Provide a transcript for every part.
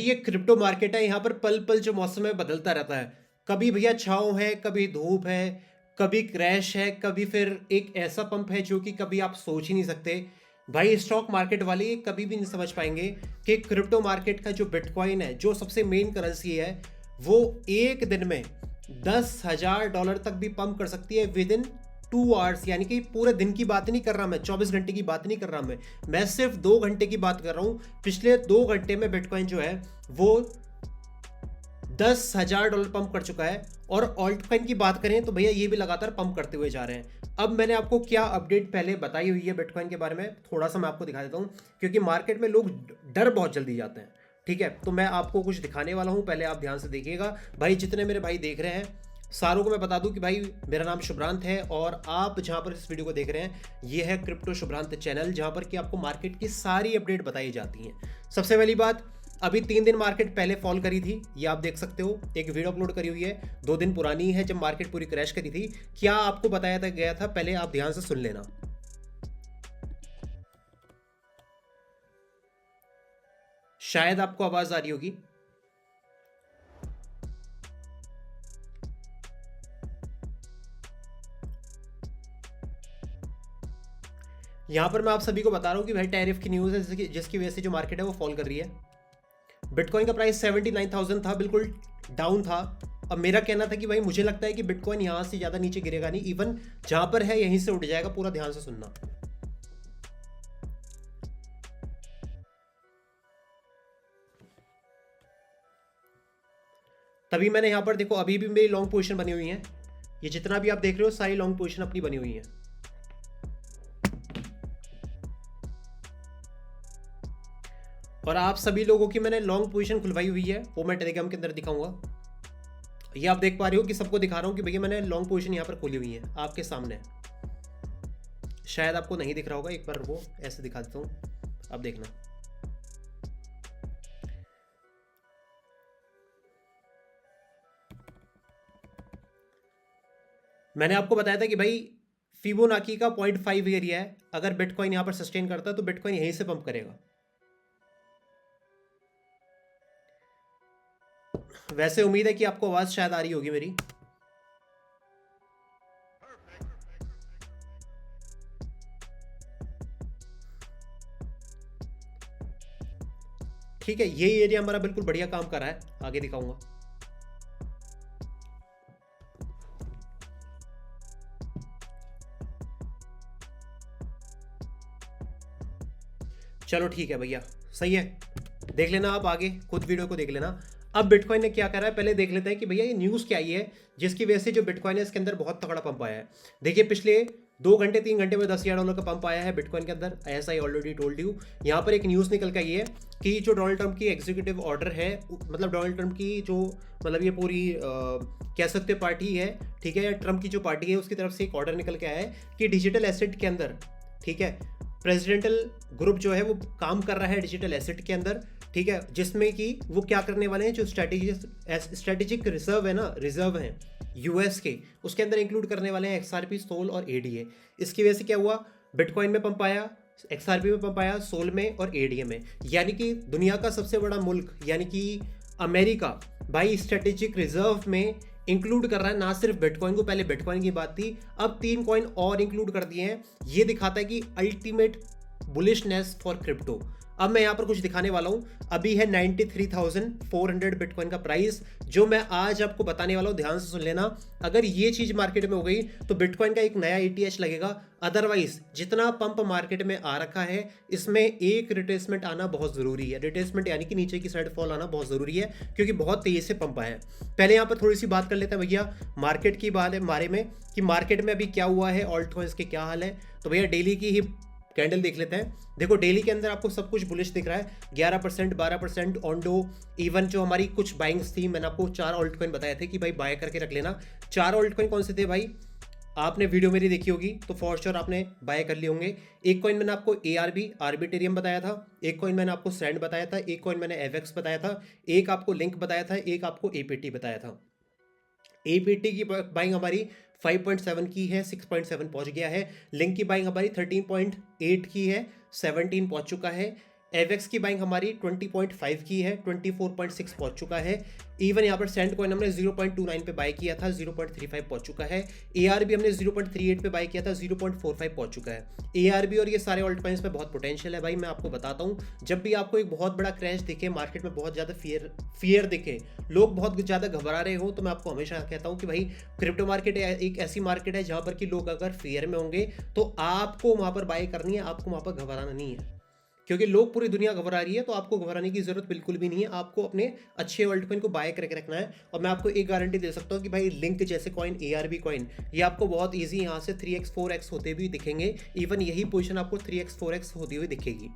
ये crypto market है, यहाँ पर पल पल जो मौसम है बदलता रहता है। कभी भैया छाँव है, कभी धूप है, कभी क्रैश है, कभी फिर एक ऐसा पंप है जो कि कभी आप सोच ही नहीं सकते। भाई स्टॉक मार्केट वाले ये कभी भी नहीं समझ पाएंगे कि क्रिप्टो मार्केट का जो बिटकॉइन है, जो सबसे मेन करेंसी है, वो एक दिन में $10,000 तक भी पंप कर सकती है विद इन 2 आवर्स। यानी कि पूरे दिन की बात नहीं कर रहा मैं, 24 घंटे की बात नहीं कर रहा मैं सिर्फ 2 घंटे की बात कर रहा हूँ। पिछले 2 घंटे में बिटकॉइन जो है वो $10,000 पंप कर चुका है। और ऑल्ट कॉइन की बात करें तो भैया ये भी लगातार पंप करते हुए जा रहे हैं। अब मैंने आपको क्या अपडेट पहले बताई हुई है बिटकॉइन के बारे में, थोड़ा सा मैं आपको दिखा देता हूँ, क्योंकि मार्केट में लोग डर बहुत जल्दी जाते हैं। ठीक है, तो मैं आपको कुछ दिखाने वाला हूँ, पहले आप ध्यान से देखिएगा। भाई जितने मेरे भाई देख रहे हैं सारों को मैं बता दूं कि भाई मेरा नाम शुभ्रांत है, और आप जहां पर इस वीडियो को देख रहे हैं ये है क्रिप्टो शुभ्रांत चैनल, जहां पर कि आपको मार्केट की सारी अपडेट बताई जाती हैं। सबसे पहली बात, अभी 3 दिन मार्केट पहले फॉल करी थी, ये आप देख सकते हो, एक वीडियो अपलोड करी हुई है, 2 दिन पुरानी है, जब मार्केट पूरी क्रैश करी थी। क्या आपको बताया गया था, पहले आप ध्यान से सुन लेना। शायद आपको आवाज आ रही होगी। यहां पर मैं आप सभी को बता रहा हूं कि भाई टैरिफ की न्यूज़ है, जिसकी वजह से जो मार्केट है वो फॉल कर रही है। बिटकॉइन का प्राइस 79,000 था, बिल्कुल डाउन था। अब मेरा कहना था कि भाई मुझे लगता है कि बिटकॉइन यहां से ज़्यादा नीचे गिरेगा नहीं, इवन जहां पर है यहीं से उठ जाएगा। पूरा ध्यान से सुनना। तभी मैंने यहां पर देखो, अभी भी मेरी लॉन्ग पोजीशन बनी हुई है, ये जितना भी आप देख रहे हो सारी लॉन्ग पोजीशन अपनी बनी हुई है। और आप सभी लोगों की मैंने लॉन्ग पोजीशन खुलवाई हुई है, वो मैं टेलीग्राम के अंदर दिखाऊंगा। ये आप देख पा रहे हो कि सबको दिखा रहा हूं कि भैया मैंने लॉन्ग पोजीशन यहां पर खोली हुई है आपके सामने। शायद आपको नहीं दिख रहा होगा, एक बार वो ऐसे दिखा देता हूं, अब देखना। मैंने आपको बताया था कि भाई फिबोनाची का 0.5 एरिया है, अगर बिटकॉइन यहां पर सस्टेन करता है तो बिटकॉइन यहीं से पंप करेगा। वैसे उम्मीद है कि आपको आवाज शायद आ रही होगी मेरी। ठीक है, ये एरिया हमारा बिल्कुल बढ़िया काम कर रहा है, आगे दिखाऊंगा। चलो ठीक है भैया, सही है, देख लेना आप आगे खुद वीडियो को देख लेना। अब बिटकॉइन ने क्या करा है पहले देख लेते हैं कि भैया ये न्यूज़ क्या आई है जिसकी वजह से जो बिटकॉइन है इसके अंदर बहुत तगड़ा पंप आया है। देखिए पिछले 2 घंटे 3 घंटे में $10,000 का पंप आया है बिटकॉइन के अंदर, ऐसा ही ऑलरेडी टोल्ड यू। यहाँ पर एक न्यूज़ निकल के आई है कि जो डोनाल्ड ट्रंप की एग्जीक्यूटिव ऑर्डर है, मतलब डोनाल्ड ट्रंप की जो मतलब ये पूरी कह सकते पार्टी है, ठीक है, या ट्रंप की जो पार्टी है उसकी तरफ से एक ऑर्डर निकल के आया है कि डिजिटल एसेट के अंदर, ठीक है, प्रेसिडेंटल ग्रुप जो है वो काम कर रहा है डिजिटल एसेट के अंदर, ठीक है, जिसमें कि वो क्या करने वाले हैं, जो स्ट्रेटेजिक रिजर्व है ना, रिजर्व है यूएस के, उसके अंदर इंक्लूड करने वाले हैं एक्सआरपी, सोल और एडीए। इसकी वजह से क्या हुआ, बिटकॉइन में पंप आया, एक्सआरपी में पंप आया, सोल में और एडीए में। यानी कि दुनिया का सबसे बड़ा मुल्क यानी कि अमेरिका भाई स्ट्रेटेजिक रिजर्व में इंक्लूड कर रहा है ना सिर्फ बिटकॉइन को, पहले बिटकॉइन की बात थी, अब 3 कॉइन और इंक्लूड कर दिए हैं। ये दिखाता है कि अल्टीमेट बुलिशनेस फॉर क्रिप्टो। अब मैं यहाँ पर कुछ दिखाने वाला हूँ, अभी है 93,400 बिटकॉइन का प्राइस, जो मैं आज आपको बताने वाला हूँ, ध्यान से सुन लेना। अगर ये चीज़ मार्केट में हो गई तो बिटकॉइन का एक नया ETH लगेगा, अदरवाइज जितना पंप मार्केट में आ रखा है इसमें एक रिट्रेसमेंट आना बहुत ज़रूरी है। रिट्रेसमेंट यानी कि नीचे की साइड फॉल आना बहुत ज़रूरी है, क्योंकि बहुत तेज़ी से पंप आया है। पहले यहाँ पर थोड़ी सी बात कर लेते हैं भैया मार्केट की बारे में, कि मार्केट में अभी क्या हुआ है, ऑल्ट कॉइन्स के क्या हाल है। तो भैया डेली की ही कैंडल देख लेते हैं। देखो डेली के अंदर आपको सब कुछ बुलिश दिख रहा है, 11%, 12% ऑन-डो। इवन जो हमारी कुछ बाइंग्स थी, मैंने आपको 4 ऑल्ट कॉइन बताए थे कि भाई बाय करके रख लेना। 4 ऑल्ट कॉइन कौन से थे भाई, आपने वीडियो मेरी देखी होगी तो फॉर श्योर आपने बाय कर लिए होंगे। एक कॉइन मैंने आपको ARB आर्बिटेरियम बताया था, एक कॉइन मैंने आपको सैंड बताया था, एक कॉइन मैंने एवेक्स बताया था, एक आपको लिंक बताया था, एक आपको APT बताया था। APT की बाइंग हमारी 5.7 की है, 6.7 पहुंच गया है। लिंक की बाइंग हमारी 13.8 की है, 17 पहुंच चुका है। एवेक्स की बाइंग हमारी 20.5 की है, 24.6 पहुंच चुका है। इवन यहाँ पर सेंट कॉइन हमने 0.29 पे बाय किया था, 0.35 पहुंच चुका है। एआरबी हमने 0.38 पे बाय किया था, 0.45 पहुंच चुका है। एआरबी और ये सारे ऑल्ट कॉइन्स पे बहुत पोटेंशियल है भाई। मैं आपको बताता हूँ, जब भी आपको एक बहुत बड़ा क्रैश दिखे, मार्केट में बहुत ज़्यादा फियर दिखे, लोग बहुत ज़्यादा घबरा रहे हो, तो मैं आपको हमेशा कहता हूँ कि भाई क्रिप्टो मार्केट एक ऐसी मार्केट है जहाँ पर कि लोग अगर फियर में होंगे तो आपको वहाँ पर बाय करनी है, आपको वहाँ पर घबराना नहीं है। क्योंकि लोग पूरी दुनिया घबरा रही है, तो आपको घबराने की जरूरत बिल्कुल भी नहीं है। आपको अपने अच्छे वर्ल्ड कॉइन को बाय करके रखना है। और मैं आपको एक गारंटी दे सकता हूँ कि भाई लिंक जैसे कॉइन, एआरबी कॉइन, ये आपको बहुत इजी यहाँ से 3x 4x होते हुए दिखेंगे। इवन यही पोजीशन आपको 3x 4x होती हुई दिखेगी।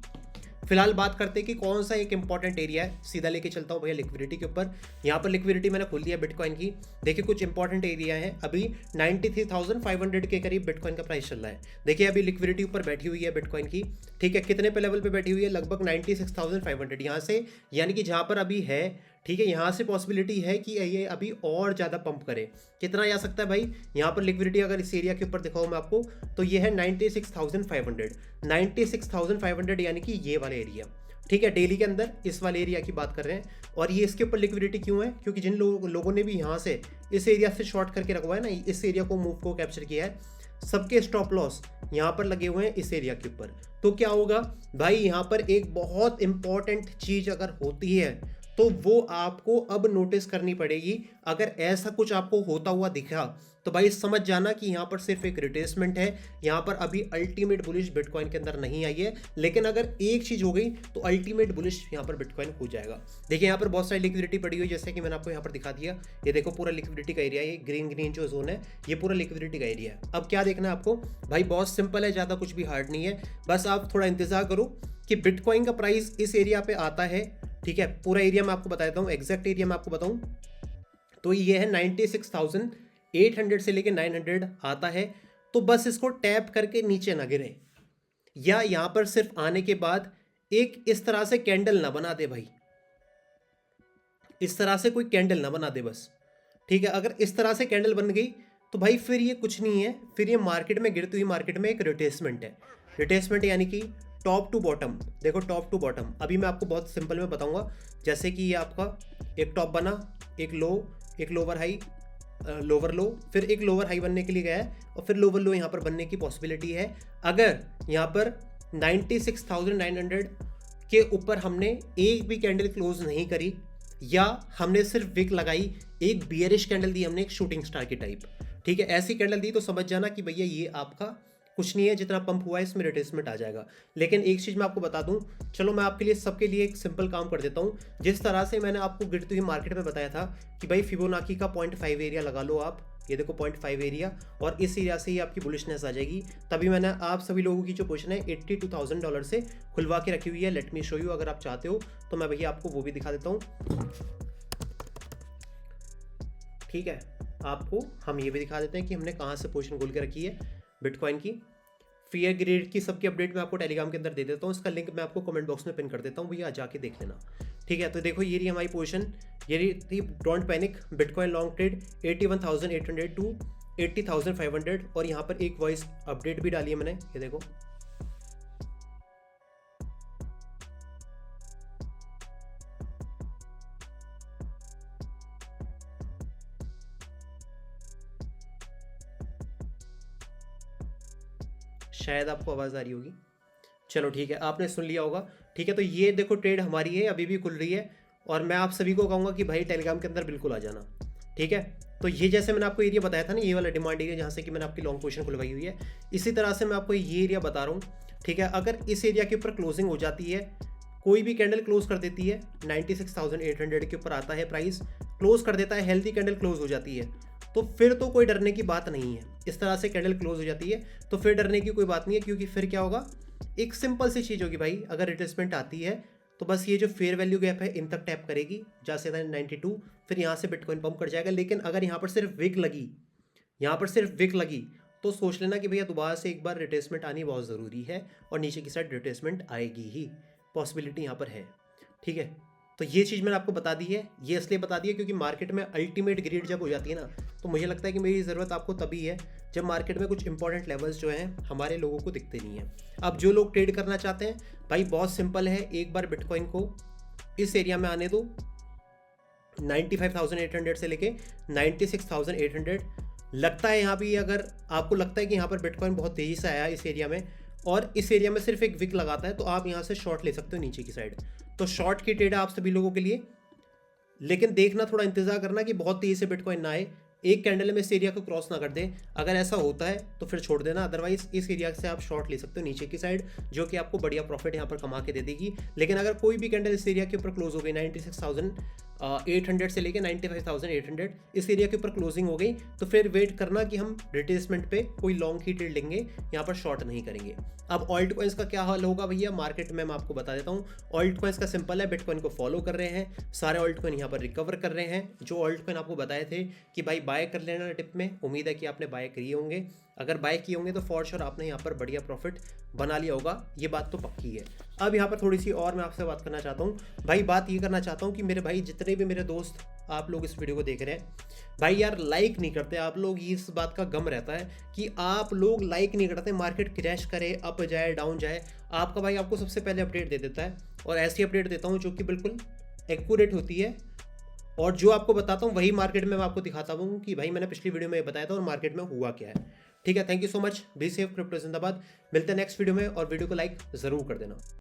फिलहाल बात करते हैं कि कौन सा एक इंपॉर्टेंट एरिया है। सीधा लेके चलता हूँ भैया लिक्विडिटी के ऊपर। यहाँ पर लिक्विडिटी मैंने खोल दिया बिटकॉइन की। देखिए कुछ इंपॉर्टेंट एरिया है। अभी 93,500 के करीब बिटकॉइन का प्राइस चल रहा है। देखिए अभी लिक्विडिटी ऊपर बैठी हुई है बिटकॉइन की। ठीक है, कितने पे लेवल पे बैठी हुई है? लगभग 96,500 यहाँ से, यानी कि जहाँ पर अभी है। ठीक है, यहाँ से पॉसिबिलिटी है कि ये अभी और ज़्यादा पंप करे। कितना जा सकता है भाई? यहाँ पर लिक्विडिटी अगर इस एरिया के ऊपर दिखाऊँ मैं आपको, तो ये है 96,500। 96,500 यानी कि ये वाला एरिया। ठीक है, डेली के अंदर इस वाले एरिया की बात कर रहे हैं। और ये इसके ऊपर लिक्विडिटी क्यों है? क्योंकि जिन लोगों ने भी यहाँ से इस एरिया से शॉर्ट करके रखवा है ना, इस एरिया को मूव को कैप्चर किया है, सबके स्टॉप लॉस यहाँ पर लगे हुए हैं इस एरिया के ऊपर। तो क्या होगा भाई, यहाँ पर एक बहुत इंपॉर्टेंट चीज अगर होती है तो वो आपको अब नोटिस करनी पड़ेगी। अगर ऐसा कुछ आपको होता हुआ दिखा तो भाई समझ जाना कि यहाँ पर सिर्फ एक रिट्रेसमेंट है। यहाँ पर अभी अल्टीमेट बुलिश बिटकॉइन के अंदर नहीं आई है। लेकिन अगर एक चीज हो गई तो अल्टीमेट बुलिश यहाँ पर बिटकॉइन हो जाएगा। देखिए यहाँ पर बहुत सारी लिक्विडिटी पड़ी हुई है, जैसे कि मैंने आपको यहाँ पर दिखा दिया। ये देखो पूरा लिक्विडिटी का एरिया है। ये ग्रीन ग्रीन जो जोन है, ये पूरा लिक्विडिटी का एरिया है। अब क्या देखना है आपको भाई? बहुत सिंपल है, ज़्यादा कुछ भी हार्ड नहीं है। बस आप थोड़ा इंतजार करो कि बिटकॉइन का प्राइस इस एरिया पे आता है। ठीक है, पूरा एरिया मैं आपको बता देता हूँ, एग्जैक्ट एरिया मैं आपको बताऊँ तो ये है 96,800 से लेके 900 आता है। तो बस इसको टैप करके नीचे ना गिरे, या यहाँ पर सिर्फ आने के बाद एक इस तरह से कैंडल ना बना दे भाई, इस तरह से कोई कैंडल ना बना दे बस। ठीक है, अगर इस तरह से कैंडल बन गई तो भाई फिर ये कुछ नहीं है, फिर ये मार्केट में, गिरती हुई मार्केट में एक रिट्रेसमेंट है। रिट्रेसमेंट यानी कि टॉप टू बॉटम। देखो टॉप टू बॉटम अभी मैं आपको बहुत सिंपल में बताऊंगा। जैसे कि ये आपका एक टॉप बना, एक लो, एक लोअर हाई, लोअर लो, फिर एक लोअर हाई बनने के लिए गया है, और फिर लोअर लो यहाँ पर बनने की पॉसिबिलिटी है। अगर यहाँ पर 96,900 के ऊपर हमने एक भी कैंडल क्लोज नहीं करी, या हमने सिर्फ विक लगाई, एक बियरिश कैंडल दी हमने, एक शूटिंग स्टार की टाइप, ठीक है, ऐसी कैंडल दी, तो समझ जाना कि भैया ये आपका कुछ नहीं है, जितना पंप हुआ है इसमें रिट्रेसमेंट आ जाएगा। लेकिन एक चीज़ मैं आपको बता दूं, चलो मैं आपके लिए, सबके लिए एक सिंपल काम कर देता हूं। जिस तरह से मैंने आपको गिरती हुई मार्केट में बताया था कि भाई फिबोनाची का 0.5 एरिया लगा लो आप, ये देखो 0.5 एरिया, और इस एरिया से ही आपकी बुलिशनेस आ जाएगी। तभी मैंने आप सभी लोगों की जो पोजीशन है $82,000 से खुलवा के रखी हुई है। लेट मी शो यू, अगर आप चाहते हो तो मैं भैया आपको वो भी दिखा देता हूँ। ठीक है, आपको हम ये भी दिखा देते हैं कि हमने कहाँ से पोजीशन खोल के रखी है बिटकॉइन की। फियर ग्रेड की सबकी अपडेट मैं आपको टेलीग्राम के अंदर दे देता हूँ, इसका लिंक मैं आपको कमेंट बॉक्स में पिन कर देता हूँ, भैया जाके देख लेना। ठीक है, तो देखो ये रही हमारी पोजीशन, ये रही थी don't panic bitcoin long trade 81,800 to 80,500, और यहाँ पर एक वॉइस अपडेट भी डाली है मैंने, ये देखो। शायद आपको आवाज़ आ रही होगी। चलो ठीक है, आपने सुन लिया होगा। ठीक है, तो ये देखो ट्रेड हमारी है, अभी भी खुल रही है, और मैं आप सभी को कहूँगा कि भाई टेलीग्राम के अंदर बिल्कुल आ जाना। ठीक है, तो ये जैसे मैंने आपको एरिया बताया था ना, ये वाला डिमांड एरिया जहाँ से कि मैंने आपकी लॉन्ग पोजीशन खुलवाई हुई है, इसी तरह से मैं आपको ये एरिया बता रहा हूँ। ठीक है, अगर इस एरिया के ऊपर क्लोजिंग हो जाती है, कोई भी कैंडल क्लोज कर देती है 96,800 के ऊपर आता है प्राइस, क्लोज कर देता है, हेल्दी कैंडल क्लोज हो जाती है, तो फिर तो कोई डरने की बात नहीं है। इस तरह से कैंडल क्लोज हो जाती है तो फिर डरने की कोई बात नहीं है, क्योंकि फिर क्या होगा, एक सिंपल सी चीज़ होगी भाई, अगर रिट्रेसमेंट आती है तो बस ये जो फेयर वैल्यू गैप है इन तक टैप करेगी, जहाँ से 92, फिर यहाँ से बिटकॉइन पंप कर जाएगा। लेकिन अगर यहाँ पर सिर्फ विक लगी, यहाँ पर सिर्फ विक लगी, तो सोच लेना कि भैया दोबारा से एक बार रिट्रेसमेंट आनी बहुत ज़रूरी है, और नीचे की साइड रिट्रेसमेंट आएगी ही, पॉसिबिलिटी यहाँ पर है। ठीक है, तो ये चीज़ मैंने आपको बता दी है। ये इसलिए बता दी है क्योंकि मार्केट में अल्टीमेट ग्रीड जब हो जाती है ना, तो मुझे लगता है कि मेरी ज़रूरत आपको तभी है जब मार्केट में कुछ इंपॉर्टेंट लेवल्स जो हैं हमारे लोगों को दिखते नहीं हैं। अब जो लोग ट्रेड करना चाहते हैं भाई, बहुत सिंपल है, एक बार बिटकॉइन को इस एरिया में आने दो, 95,800 से लेके 96,800 लगता है। यहाँ भी अगर आपको लगता है कि यहाँ पर बिटकॉइन बहुत तेज़ी से आया इस एरिया में, और इस एरिया में सिर्फ एक विक लगाता है, तो आप यहाँ से शॉर्ट ले सकते हो नीचे की साइड। तो शॉर्ट की ट्रेड है आप सभी लोगों के लिए, लेकिन देखना, थोड़ा इंतजार करना कि बहुत तेज़ी से बिटकॉइन ना आए, एक कैंडल में इस एरिया को क्रॉस ना कर दे। अगर ऐसा होता है तो फिर छोड़ देना, अदरवाइज इस एरिया से आप शॉर्ट ले सकते हो नीचे की साइड, जो कि आपको बढ़िया प्रॉफिट यहाँ पर कमा के दे देगी। लेकिन अगर कोई भी कैंडल इस एरिया के ऊपर क्लोज हो गई 96,800 से लेके 95,800 इस एरिया के ऊपर क्लोजिंग हो गई, तो फिर वेट करना कि हम रिट्रेसमेंट पे कोई लॉन्ग की ट्रेड लेंगे, यहाँ पर शॉर्ट नहीं करेंगे। अब ऑल्ट कॉइन्स का क्या हाल होगा भैया मार्केट में, मैं आपको बता देता हूँ। ऑल्ट कॉइन्स का सिंपल है, बिटकॉइन को फॉलो कर रहे हैं, सारे ऑल्ट कॉइन यहाँ पर रिकवर कर रहे हैं। जो ऑल्ट कॉइन आपको बताए थे कि भाई बाय कर लेना टिप में, उम्मीद है कि आपने बाय किए होंगे। अगर बाय किए होंगे तो फॉर श्योर आपने यहाँ पर बढ़िया प्रॉफिट बना लिया होगा, ये बात तो पक्की है। अब यहाँ पर थोड़ी सी और मैं आपसे बात करना चाहता हूँ भाई, बात ये करना चाहता हूँ कि मेरे भाई जितने भी मेरे दोस्त आप लोग इस वीडियो को देख रहे हैं भाई, यार लाइक नहीं करते आप लोग। इस बात का गम रहता है कि आप लोग लाइक नहीं करते, मार्केट क्रैश करे, अप जाए डाउन जाए, आपका भाई आपको सबसे पहले अपडेट दे देता है, और ऐसी अपडेट देता हूँ जो कि बिल्कुल एक्यूरेट होती है, और जो आपको बताता हूँ वही मार्केट में मैं आपको दिखाता हूँ कि भाई मैंने पिछली वीडियो में ये बताया था और मार्केट में हुआ क्या है। ठीक है, thank you so much, be safe, crypto जिंदाबाद। मिलते हैं नेक्स्ट वीडियो में, और वीडियो को लाइक ज़रूर कर देना।